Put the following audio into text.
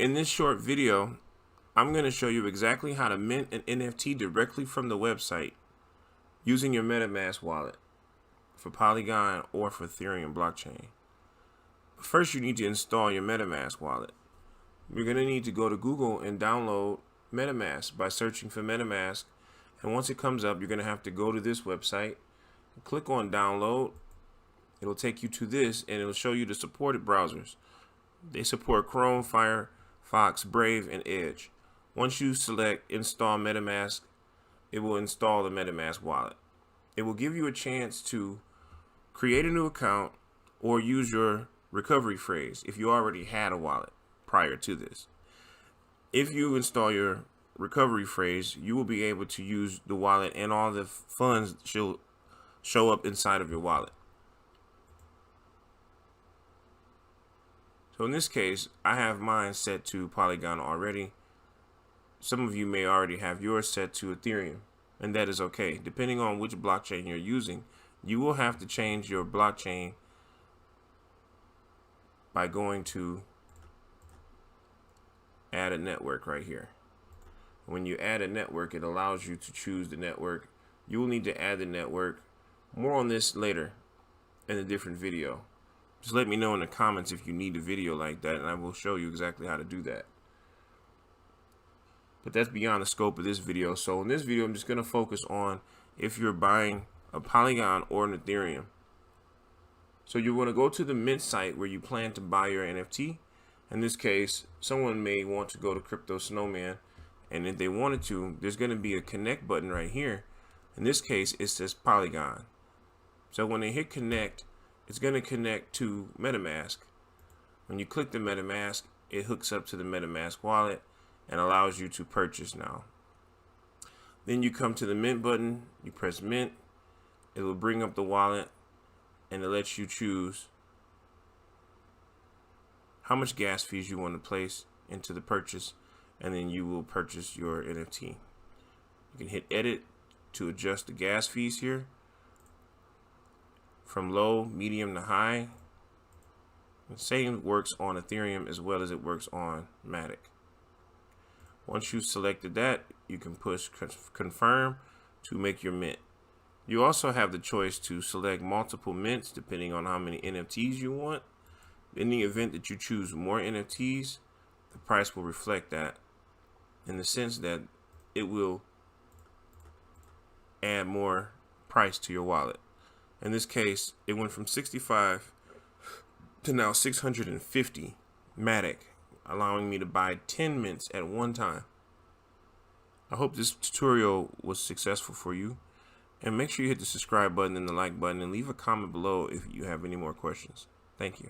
In this short video, I'm going to show you exactly how to mint an NFT directly from the website using your Metamask wallet for Polygon or for Ethereum blockchain. But first, you need to install your Metamask wallet. You're going to need to go to Google and download Metamask by searching for Metamask. And once it comes up, you're going to have to go to this website, click on download. It'll take you to this and it'll show you the supported browsers. They support Chrome, Firefox, Brave, and Edge. Once you select install Metamask, it will install the Metamask wallet. It will give you a chance to create a new account or use your recovery phrase if you already had a wallet prior to this. If you install your recovery phrase, you will be able to use the wallet and all the funds show up inside of your wallet. So in this case, I have mine set to Polygon already. Some of you may already have yours set to Ethereum, and that is okay. Depending on which blockchain you're using, you will have to change your blockchain by going to add a network right here. When you add a network, it allows you to choose the network. You will need to add the network. More on this later in a different video. Just let me know in the comments if you need a video like that, and I will show you exactly how to do that. But that's beyond the scope of this video. So in this video, I'm just going to focus on if you're buying a Polygon or an Ethereum. So you want to go to the Mint site where you plan to buy your NFT. In this case, someone may want to go to Crypto Snowman, and if they wanted to, there's going to be a connect button right here. In this case, it says Polygon. So when they hit connect, it's going to connect to Metamask. When you click the Metamask, it hooks up to the Metamask wallet and allows you to purchase now. Then you come to the Mint button, you press Mint, it will bring up the wallet and it lets you choose how much gas fees you want to place into the purchase, and then you will purchase your NFT. You can hit edit to adjust the gas fees here from low, medium to high. The same works on Ethereum as well as it works on Matic. Once you've selected that, you can push confirm to make your mint. You also have the choice to select multiple mints depending on how many NFTs you want. In the event that you choose more NFTs, the price will reflect that, in the sense that it will add more price to your wallet. In this case, it went from 65 to now 650 Matic, allowing me to buy 10 mints at one time. I hope this tutorial was successful for you, and make sure you hit the subscribe button and the like button and leave a comment below if you have any more questions. Thank you.